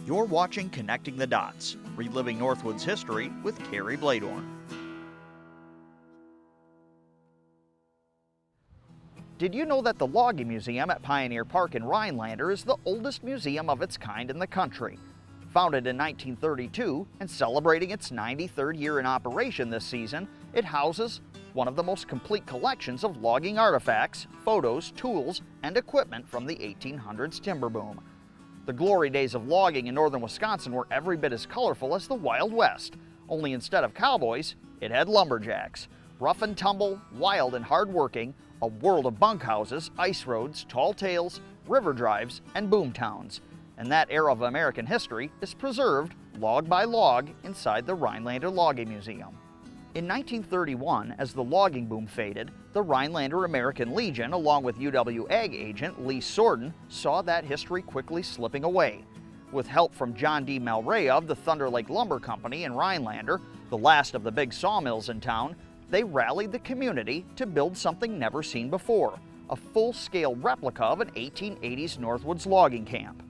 You're watching Connecting the Dots, reliving Northwood's history with Carrie Bladorn. Did you know that the Logging Museum at Pioneer Park in Rhinelander is the oldest museum of its kind in the country? Founded in 1932 and celebrating its 93rd year in operation this season, it houses one of the most complete collections of logging artifacts, photos, tools, and equipment from the 1800s timber boom. The glory days of logging in northern Wisconsin were every bit as colorful as the Wild West, only instead of cowboys, it had lumberjacks. Rough and tumble, wild and hard-working, a world of bunkhouses, ice roads, tall tales, river drives, and boom towns. And that era of American history is preserved, log by log, inside the Rhinelander Logging Museum. In 1931, as the logging boom faded, the Rhinelander American Legion, along with UW Ag agent Lee Sorden, saw that history quickly slipping away. With help from John D. Malray of the Thunder Lake Lumber Company in Rhinelander, the last of the big sawmills in town, they rallied the community to build something never seen before, a full-scale replica of an 1880s Northwoods logging camp.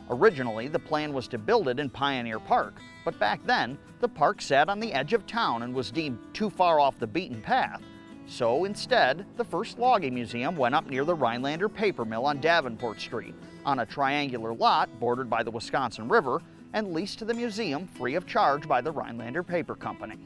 Originally, the plan was to build it in Pioneer Park, but back then, the park sat on the edge of town and was deemed too far off the beaten path. So instead, the first logging museum went up near the Rhinelander paper mill on Davenport Street, on a triangular lot bordered by the Wisconsin River and leased to the museum free of charge by the Rhinelander Paper Company.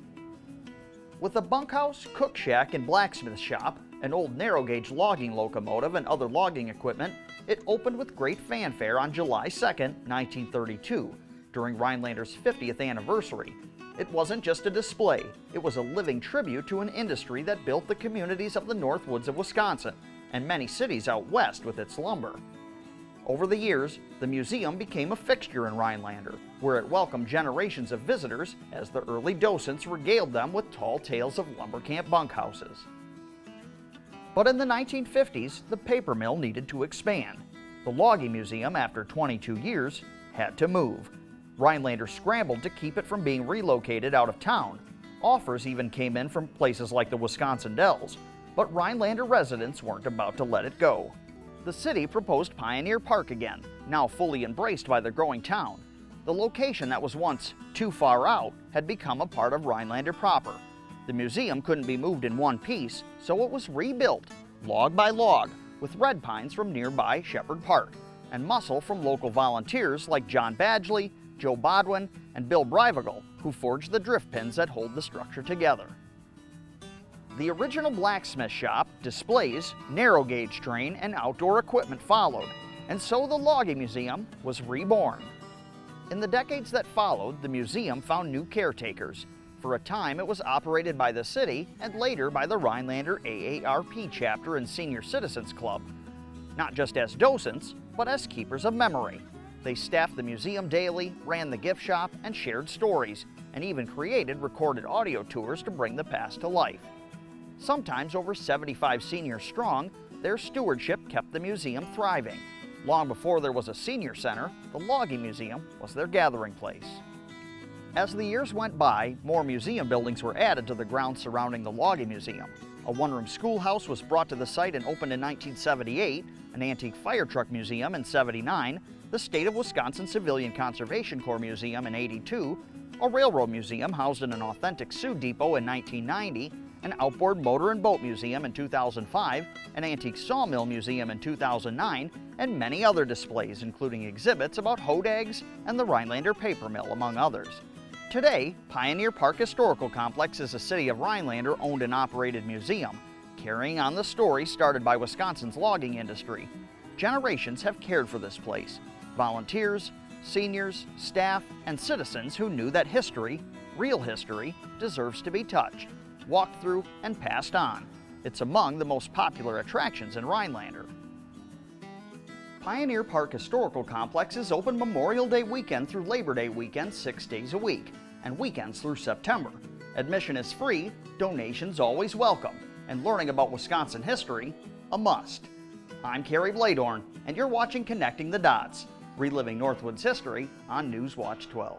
With a bunkhouse, cook shack, and blacksmith shop, an old narrow-gauge logging locomotive, and other logging equipment, it opened with great fanfare on July 2, 1932, during Rhinelander's 50th anniversary. It wasn't just a display, it was a living tribute to an industry that built the communities of the Northwoods of Wisconsin, and many cities out west with its lumber. Over the years, the museum became a fixture in Rhinelander, where it welcomed generations of visitors as the early docents regaled them with tall tales of lumber camp bunkhouses. But in the 1950s, the paper mill needed to expand. The Logging Museum, after 22 years, had to move. Rhinelander scrambled to keep it from being relocated out of town. Offers even came in from places like the Wisconsin Dells, but Rhinelander residents weren't about to let it go. The city proposed Pioneer Park again, now fully embraced by the growing town. The location that was once too far out had become a part of Rhinelander proper. The museum couldn't be moved in one piece, so it was rebuilt, log by log, with red pines from nearby Shepherd Park, and muscle from local volunteers like John Badgley, Joe Bodwin, and Bill Brivagle, who forged the drift pins that hold the structure together. The original blacksmith shop, displays, narrow gauge train, and outdoor equipment followed, and so the Logging Museum was reborn. In the decades that followed, the museum found new caretakers. For a time, it was operated by the city and later by the Rhinelander AARP chapter and Senior Citizens Club, not just as docents, but as keepers of memory. They staffed the museum daily, ran the gift shop, and shared stories, and even created recorded audio tours to bring the past to life. Sometimes over 75 seniors strong, their stewardship kept the museum thriving. Long before there was a senior center, the Logging Museum was their gathering place. As the years went by, more museum buildings were added to the grounds surrounding the Logging Museum. A one-room schoolhouse was brought to the site and opened in 1978, an antique fire truck museum in '79, the State of Wisconsin Civilian Conservation Corps Museum in '82, a railroad museum housed in an authentic Sioux depot in 1990, an outboard motor and boat museum in 2005, an antique sawmill museum in 2009, and many other displays, including exhibits about hodags and the Rhinelander paper mill, among others. Today, Pioneer Park Historical Complex is a City of Rhinelander owned and operated museum, carrying on the story started by Wisconsin's logging industry. Generations have cared for this place. Volunteers, seniors, staff, and citizens who knew that history, real history, deserves to be touched, walked through, and passed on. It's among the most popular attractions in Rhinelander. Pioneer Park Historical Complex is open Memorial Day weekend through Labor Day weekend 6 days a week, and weekends through September. Admission is free, donations always welcome, and learning about Wisconsin history, a must. I'm Carrie Bladorn, and you're watching Connecting the Dots, reliving Northwood's history on Newswatch 12.